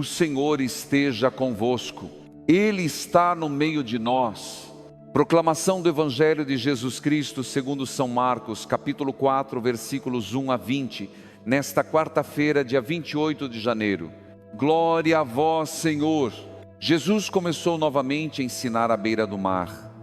O Senhor esteja convosco. Ele está no meio de nós. Proclamação do Evangelho de Jesus Cristo segundo São Marcos, capítulo 4, versículos 1 a 20, nesta quarta-feira, dia 28 de janeiro. Glória a vós, Senhor. Jesus começou novamente a ensinar à beira do mar.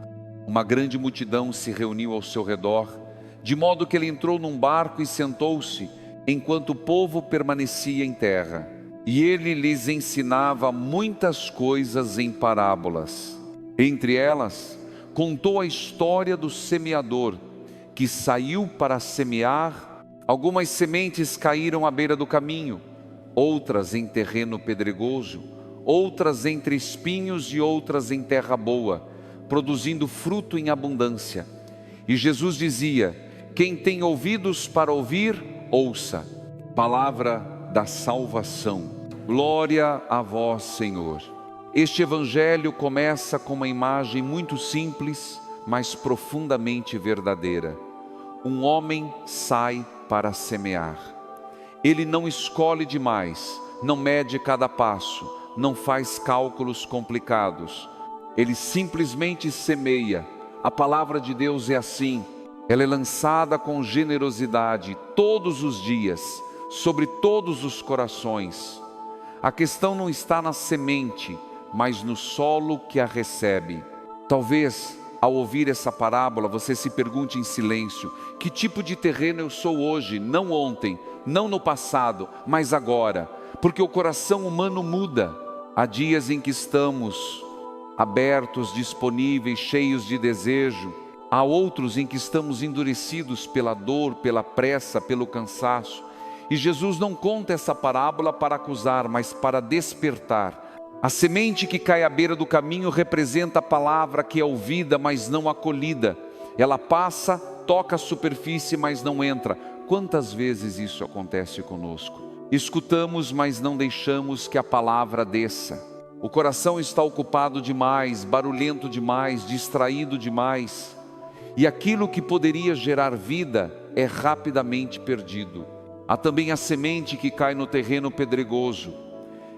Uma grande multidão se reuniu ao seu redor, de modo que ele entrou num barco e sentou-se, enquanto o povo permanecia em terra. E ele lhes ensinava muitas coisas em parábolas. Entre elas, contou a história do semeador, que saiu para semear. Algumas sementes caíram à beira do caminho, outras em terreno pedregoso, outras entre espinhos e outras em terra boa, produzindo fruto em abundância. E Jesus dizia: quem tem ouvidos para ouvir, ouça. Palavra da salvação. Glória a vós, Senhor. Este evangelho começa com uma imagem muito simples, mas profundamente verdadeira. Um homem sai para semear. Ele não escolhe demais, não mede cada passo, não faz cálculos complicados. Ele simplesmente semeia. A palavra de Deus é assim. Ela é lançada com generosidade todos os dias, sobre todos os corações. A questão não está na semente, mas no solo que a recebe. Talvez, ao ouvir essa parábola, você se pergunte em silêncio: que tipo de terreno eu sou hoje? Não ontem, não no passado, mas agora. Porque o coração humano muda. Há dias em que estamos abertos, disponíveis, cheios de desejo. Há outros em que estamos endurecidos pela dor, pela pressa, pelo cansaço. E Jesus não conta essa parábola para acusar, mas para despertar. A semente que cai à beira do caminho representa a palavra que é ouvida, mas não acolhida. Ela passa, toca a superfície, mas não entra. Quantas vezes isso acontece conosco? Escutamos, mas não deixamos que a palavra desça. O coração está ocupado demais, barulhento demais, distraído demais. E aquilo que poderia gerar vida é rapidamente perdido. Há também a semente que cai no terreno pedregoso.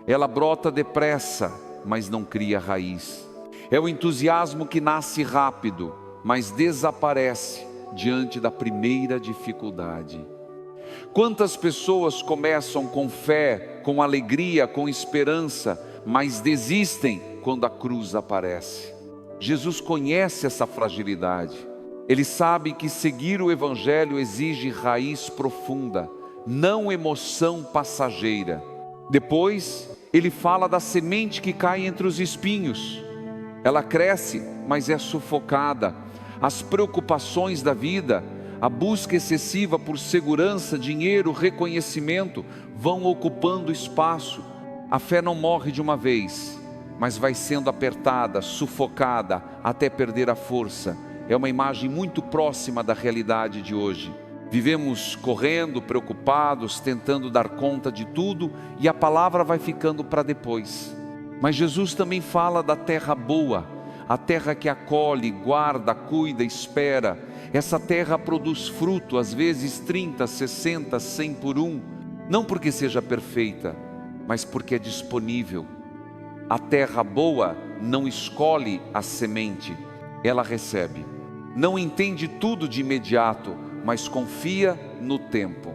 Ela brota depressa, mas não cria raiz. É o entusiasmo que nasce rápido, mas desaparece diante da primeira dificuldade. Quantas pessoas começam com fé, com alegria, com esperança, mas desistem quando a cruz aparece? Jesus conhece essa fragilidade. Ele sabe que seguir o Evangelho exige raiz profunda, não emoção passageira. Depois, ele fala da semente que cai entre os espinhos. Ela cresce, mas é sufocada. As preocupações da vida, a busca excessiva por segurança, dinheiro, reconhecimento, vão ocupando espaço. A fé não morre de uma vez, mas vai sendo apertada, sufocada, até perder a força. É uma imagem muito próxima da realidade de hoje. Vivemos correndo, preocupados, tentando dar conta de tudo, e a palavra vai ficando para depois. Mas Jesus também fala da terra boa, a terra que acolhe, guarda, cuida, espera. Essa terra produz fruto, às vezes 30, 60, 100 por um, não porque seja perfeita, mas porque é disponível. A terra boa não escolhe a semente, ela recebe. Não entende tudo de imediato, mas confia no tempo.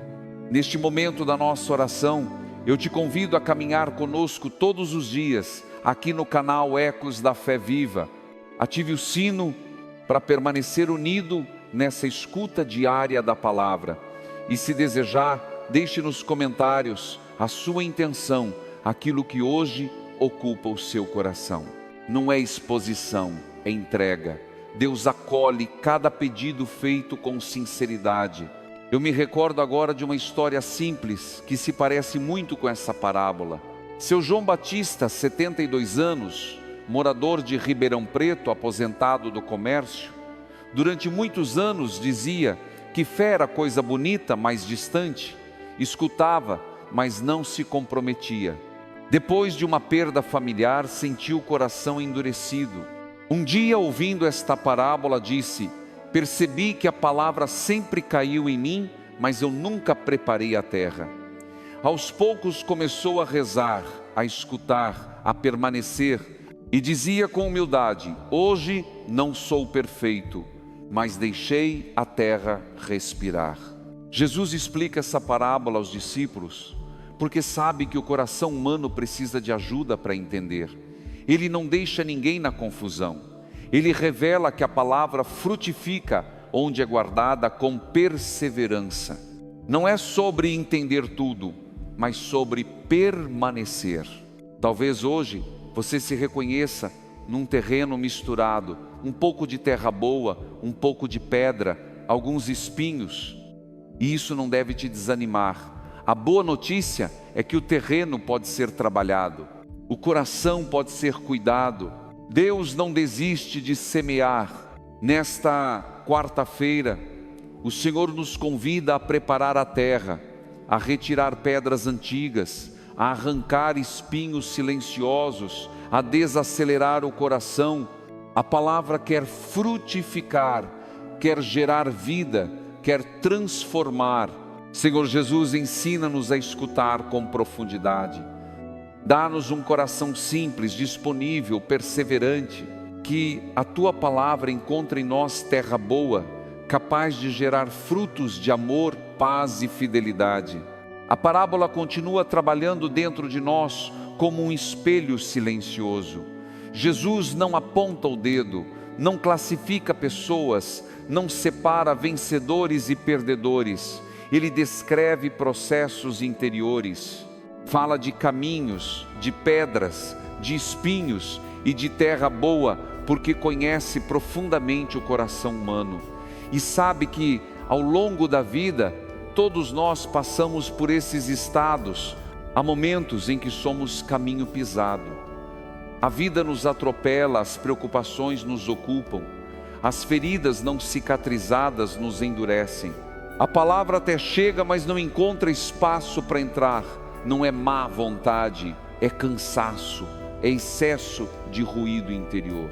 Neste momento da nossa oração, eu te convido a caminhar conosco todos os dias, aqui no canal Ecos da Fé Viva. Ative o sino para permanecer unido nessa escuta diária da palavra. E se desejar, deixe nos comentários a sua intenção, aquilo que hoje ocupa o seu coração. Não é exposição, é entrega. Deus acolhe cada pedido feito com sinceridade. Eu me recordo agora de uma história simples que se parece muito com essa parábola. Seu João Batista, 72 anos, morador de Ribeirão Preto, aposentado do comércio, durante muitos anos dizia que fé era coisa bonita, mas distante. Escutava, mas não se comprometia. Depois de uma perda familiar, sentiu o coração endurecido. Um dia, ouvindo esta parábola, disse: percebi que a palavra sempre caiu em mim, mas eu nunca preparei a terra. Aos poucos começou a rezar, a escutar, a permanecer, e dizia com humildade: hoje não sou perfeito, mas deixei a terra respirar. Jesus explica essa parábola aos discípulos porque sabe que o coração humano precisa de ajuda para entender. Ele não deixa ninguém na confusão. Ele revela que a palavra frutifica onde é guardada com perseverança. Não é sobre entender tudo, mas sobre permanecer. Talvez hoje você se reconheça num terreno misturado, um pouco de terra boa, um pouco de pedra, alguns espinhos. E isso não deve te desanimar. A boa notícia é que o terreno pode ser trabalhado, o coração pode ser cuidado. Deus não desiste de semear. Nesta quarta-feira, o Senhor nos convida a preparar a terra, a retirar pedras antigas, a arrancar espinhos silenciosos, a desacelerar o coração. A palavra quer frutificar, quer gerar vida, quer transformar. Senhor Jesus, ensina-nos a escutar com profundidade. Dá-nos um coração simples, disponível, perseverante. Que a Tua palavra encontre em nós terra boa, capaz de gerar frutos de amor, paz e fidelidade. A parábola continua trabalhando dentro de nós como um espelho silencioso. Jesus não aponta o dedo, não classifica pessoas, não separa vencedores e perdedores. Ele descreve processos interiores, fala de caminhos, de pedras, de espinhos e de terra boa, porque conhece profundamente o coração humano e sabe que ao longo da vida todos nós passamos por esses estados. Há momentos em que somos caminho pisado. A vida nos atropela, as preocupações nos ocupam, as feridas não cicatrizadas nos endurecem. A palavra até chega, mas não encontra espaço para entrar. Não é má vontade, é cansaço, é excesso de ruído interior.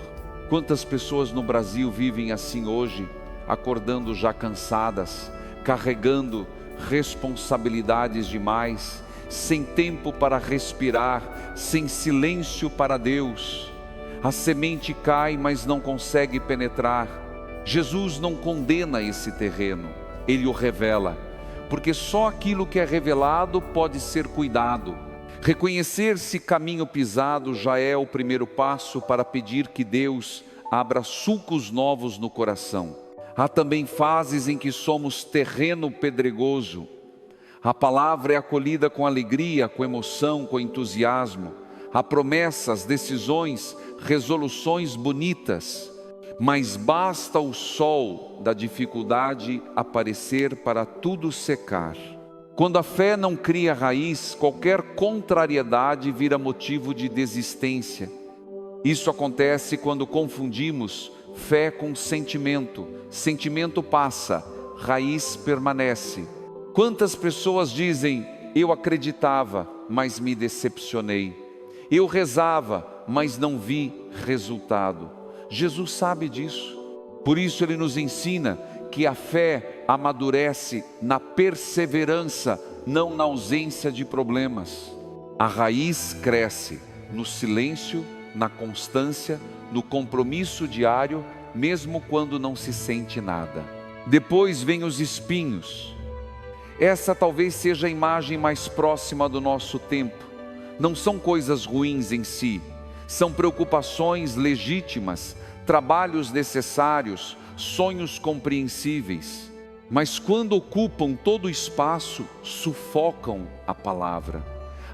Quantas pessoas no Brasil vivem assim hoje, acordando já cansadas, carregando responsabilidades demais, sem tempo para respirar, sem silêncio para Deus. A semente cai, mas não consegue penetrar. Jesus não condena esse terreno, Ele o revela, porque só aquilo que é revelado pode ser cuidado. Reconhecer-se caminho pisado já é o primeiro passo para pedir que Deus abra sulcos novos no coração. Há também fases em que somos terreno pedregoso. A palavra é acolhida com alegria, com emoção, com entusiasmo. Há promessas, decisões, resoluções bonitas. Mas basta o sol da dificuldade aparecer para tudo secar. Quando a fé não cria raiz, qualquer contrariedade vira motivo de desistência. Isso acontece quando confundimos fé com sentimento. Sentimento passa, raiz permanece. Quantas pessoas dizem: eu acreditava, mas me decepcionei. Eu rezava, mas não vi resultado. Jesus sabe disso. Por isso Ele nos ensina que a fé amadurece na perseverança, não na ausência de problemas. A raiz cresce no silêncio, na constância, no compromisso diário, mesmo quando não se sente nada. Depois vem os espinhos. Essa talvez seja a imagem mais próxima do nosso tempo. Não são coisas ruins em si, são preocupações legítimas, trabalhos necessários, sonhos compreensíveis. Mas quando ocupam todo o espaço, sufocam a palavra.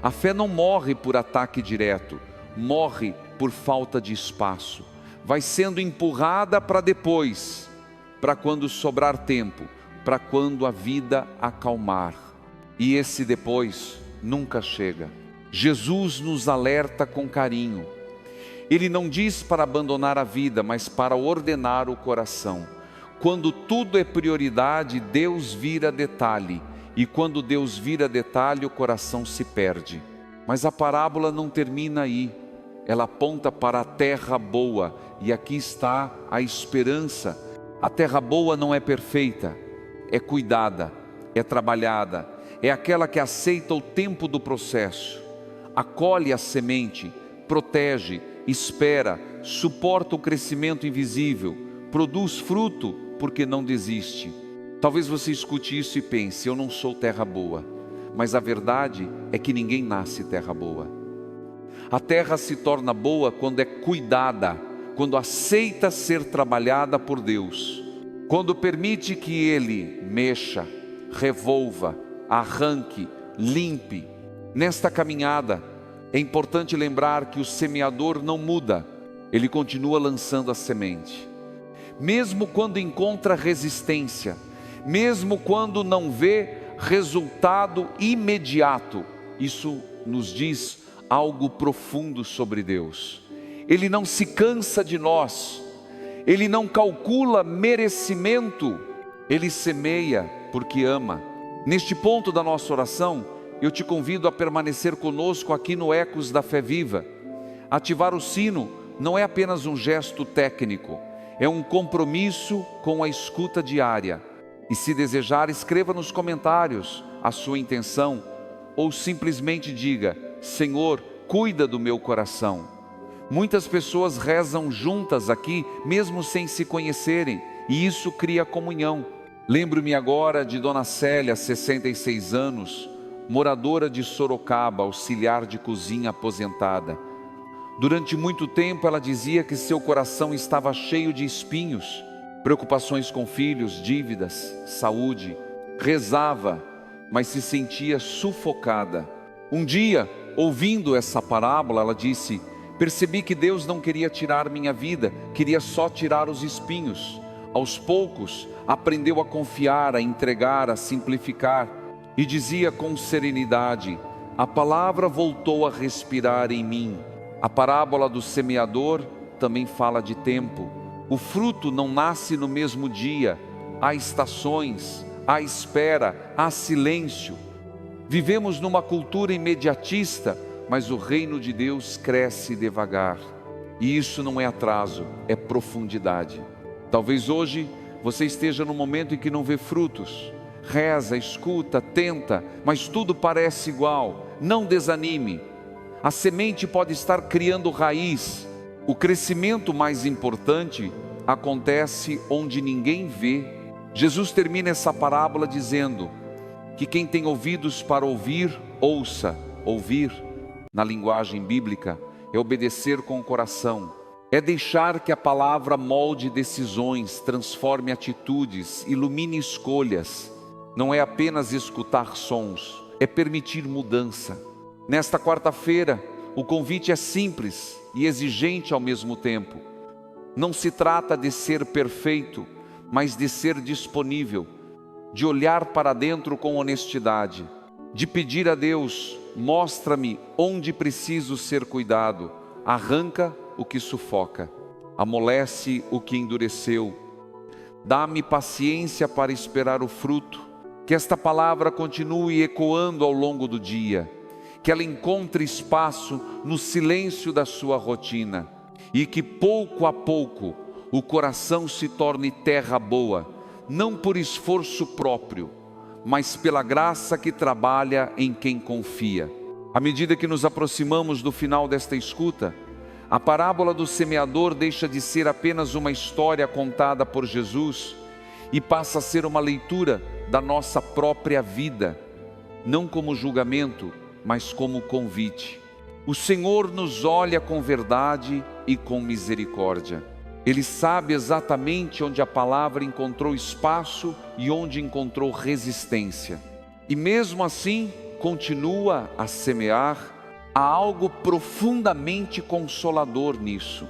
A fé não morre por ataque direto, morre por falta de espaço. Vai sendo empurrada para depois, para quando sobrar tempo, para quando a vida acalmar. E esse depois nunca chega. Jesus nos alerta com carinho. Ele não diz para abandonar a vida, mas para ordenar o coração. Quando tudo é prioridade, Deus vira detalhe. E quando Deus vira detalhe, o coração se perde. Mas a parábola não termina aí. Ela aponta para a terra boa. E aqui está a esperança. A terra boa não é perfeita, é cuidada, é trabalhada, é aquela que aceita o tempo do processo. acolhe a semente, protege, espera, suporta o crescimento invisível, produz fruto porque não desiste. Talvez você escute isso e pense: eu não sou terra boa. Mas a verdade é que ninguém nasce terra boa. A terra se torna boa quando é cuidada, quando aceita ser trabalhada por Deus, quando permite que Ele mexa, revolva, arranque, limpe. Nesta caminhada, é importante lembrar que o semeador não muda, ele continua lançando a semente. Mesmo quando encontra resistência, mesmo quando não vê resultado imediato, isso nos diz algo profundo sobre Deus. Ele não se cansa de nós, Ele não calcula merecimento, Ele semeia porque ama. Neste ponto da nossa oração, eu te convido a permanecer conosco aqui no Ecos da Fé Viva. Ativar o sino não é apenas um gesto técnico, é um compromisso com a escuta diária. E se desejar, escreva nos comentários a sua intenção, ou simplesmente diga: Senhor, cuida do meu coração. Muitas pessoas rezam juntas aqui, mesmo sem se conhecerem, e isso cria comunhão. Lembro-me agora de Dona Célia, 66 anos, moradora de Sorocaba, auxiliar de cozinha aposentada. Durante muito tempo ela dizia que seu coração estava cheio de espinhos, preocupações com filhos, dívidas, saúde. Rezava, mas se sentia sufocada. Um dia, ouvindo essa parábola, ela disse: percebi que Deus não queria tirar minha vida, queria só tirar os espinhos. Aos poucos, aprendeu a confiar, a entregar, a simplificar. E dizia com serenidade: a palavra voltou a respirar em mim. A parábola do semeador também fala de tempo. O fruto não nasce no mesmo dia. Há estações, há espera, há silêncio. Vivemos numa cultura imediatista, mas o reino de Deus cresce devagar. E isso não é atraso, é profundidade. Talvez hoje você esteja num momento em que não vê frutos. Reza, escuta, tenta, mas tudo parece igual. Não desanime. A semente pode estar criando raiz. O crescimento mais importante acontece onde ninguém vê. Jesus termina essa parábola dizendo que quem tem ouvidos para ouvir, ouça. Ouvir, na linguagem bíblica, é obedecer com o coração. É deixar que a palavra molde decisões, transforme atitudes, ilumine escolhas. Não é apenas escutar sons, é permitir mudança. Nesta quarta-feira, o convite é simples e exigente ao mesmo tempo. Não se trata de ser perfeito, mas de ser disponível, de olhar para dentro com honestidade, de pedir a Deus: mostra-me onde preciso ser cuidado, arranca o que sufoca, amolece o que endureceu, dá-me paciência para esperar o fruto. Que esta palavra continue ecoando ao longo do dia, que ela encontre espaço no silêncio da sua rotina, e que pouco a pouco o coração se torne terra boa, não por esforço próprio, mas pela graça que trabalha em quem confia. À medida que nos aproximamos do final desta escuta, a parábola do semeador deixa de ser apenas uma história contada por Jesus e passa a ser uma leitura da nossa própria vida, não como julgamento, mas como convite. O Senhor nos olha com verdade e com misericórdia. Ele sabe exatamente onde a palavra encontrou espaço e onde encontrou resistência. E mesmo assim, continua a semear. Há algo profundamente consolador nisso.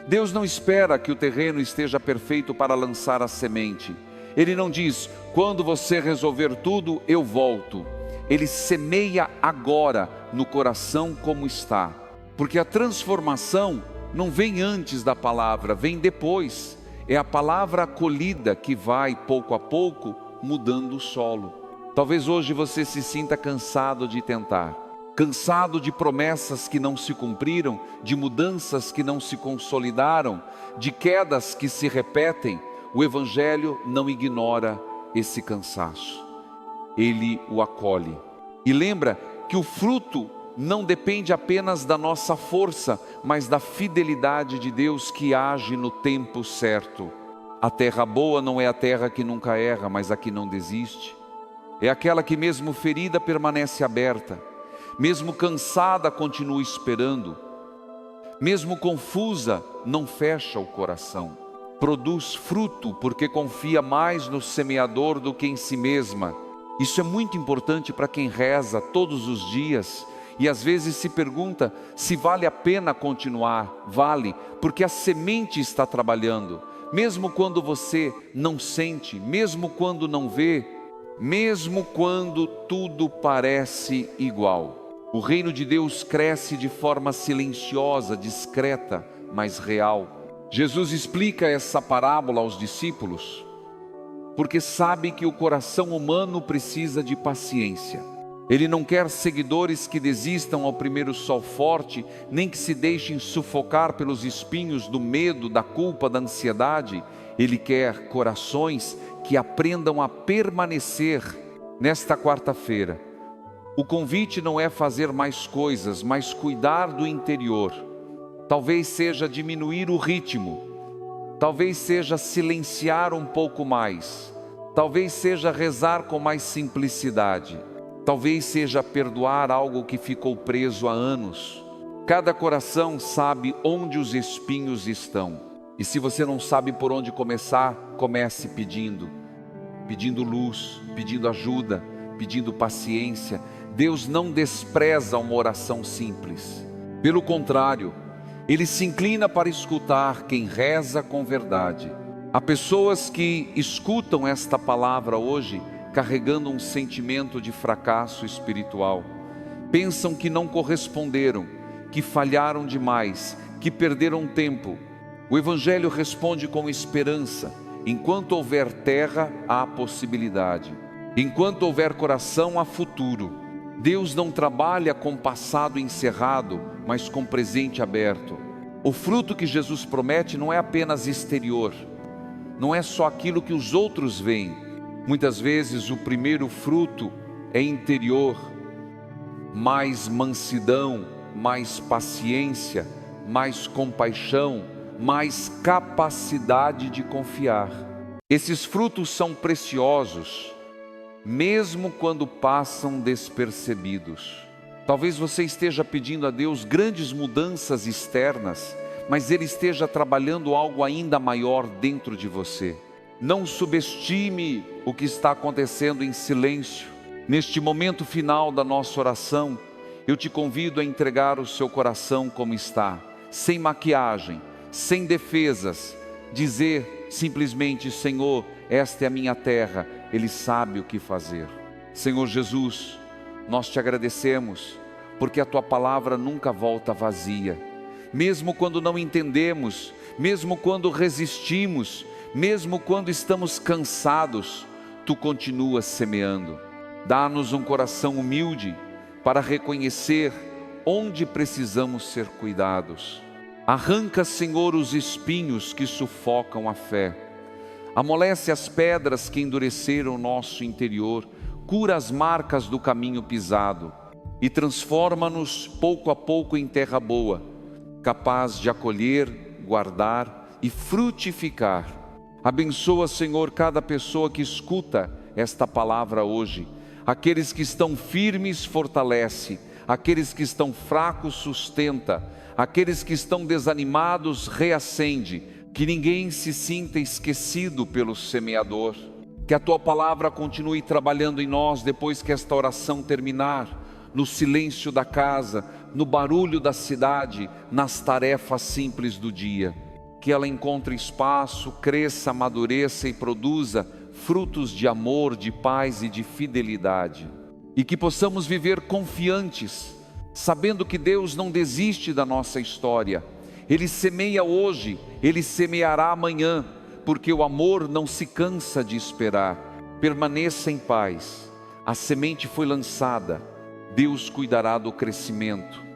Deus não espera que o terreno esteja perfeito para lançar a semente. Ele não diz: quando você resolver tudo, eu volto. Ele semeia agora no coração como está. Porque a transformação não vem antes da palavra, vem depois. É a palavra acolhida que vai, pouco a pouco, mudando o solo. Talvez hoje você se sinta cansado de tentar, cansado de promessas que não se cumpriram, de mudanças que não se consolidaram, de quedas que se repetem. O Evangelho não ignora esse cansaço. Ele o acolhe. E lembra que o fruto não depende apenas da nossa força, mas da fidelidade de Deus que age no tempo certo. A terra boa não é a terra que nunca erra, mas a que não desiste. É aquela que mesmo ferida permanece aberta, mesmo cansada continua esperando, mesmo confusa não fecha o coração. Produz fruto porque confia mais no semeador do que em si mesma. Isso é muito importante para quem reza todos os dias e às vezes se pergunta se vale a pena continuar. Vale, porque a semente está trabalhando. Mesmo quando você não sente, mesmo quando não vê, mesmo quando tudo parece igual. O reino de Deus cresce de forma silenciosa, discreta, mas real. Jesus explica essa parábola aos discípulos porque sabe que o coração humano precisa de paciência. Ele não quer seguidores que desistam ao primeiro sol forte, nem que se deixem sufocar pelos espinhos do medo, da culpa, da ansiedade. Ele quer corações que aprendam a permanecer. Nesta quarta-feira, o convite não é fazer mais coisas, mas cuidar do interior. Talvez seja diminuir o ritmo, talvez seja silenciar um pouco mais, talvez seja rezar com mais simplicidade, talvez seja perdoar algo que ficou preso há anos. Cada coração sabe onde os espinhos estão. E se você não sabe por onde começar, comece pedindo luz, pedindo ajuda, pedindo paciência. Deus não despreza uma oração simples. Pelo contrário, Ele se inclina para escutar quem reza com verdade. Há pessoas que escutam esta palavra hoje carregando um sentimento de fracasso espiritual. Pensam que não corresponderam, que falharam demais, que perderam tempo. O Evangelho responde com esperança. Enquanto houver terra, há possibilidade. Enquanto houver coração, há futuro. Deus não trabalha com passado encerrado, mas com presente aberto. O fruto que Jesus promete não é apenas exterior, não é só aquilo que os outros veem. Muitas vezes o primeiro fruto é interior, mais mansidão, mais paciência, mais compaixão, mais capacidade de confiar. Esses frutos são preciosos, mesmo quando passam despercebidos. Talvez você esteja pedindo a Deus grandes mudanças externas, mas Ele esteja trabalhando algo ainda maior dentro de você. Não subestime o que está acontecendo em silêncio. Neste momento final da nossa oração, eu te convido a entregar o seu coração como está, sem maquiagem, sem defesas, dizer simplesmente: Senhor, esta é a minha terra, Ele sabe o que fazer. Senhor Jesus, nós te agradecemos, porque a Tua palavra nunca volta vazia. Mesmo quando não entendemos, mesmo quando resistimos, mesmo quando estamos cansados, Tu continuas semeando. Dá-nos um coração humilde para reconhecer onde precisamos ser cuidados. Arranca, Senhor, os espinhos que sufocam a fé. Amolece as pedras que endureceram o nosso interior. Cura as marcas do caminho pisado e transforma-nos pouco a pouco em terra boa, capaz de acolher, guardar e frutificar. Abençoa, Senhor, cada pessoa que escuta esta palavra hoje. Aqueles que estão firmes, fortalece. Aqueles que estão fracos, sustenta. Aqueles que estão desanimados, reacende. Que ninguém se sinta esquecido pelo semeador. Que a Tua palavra continue trabalhando em nós depois que esta oração terminar. No silêncio da casa, no barulho da cidade, nas tarefas simples do dia. Que ela encontre espaço, cresça, amadureça e produza frutos de amor, de paz e de fidelidade. E que possamos viver confiantes, sabendo que Deus não desiste da nossa história. Ele semeia hoje, Ele semeará amanhã, porque o amor não se cansa de esperar. Permaneça em paz. A semente foi lançada, Deus cuidará do crescimento.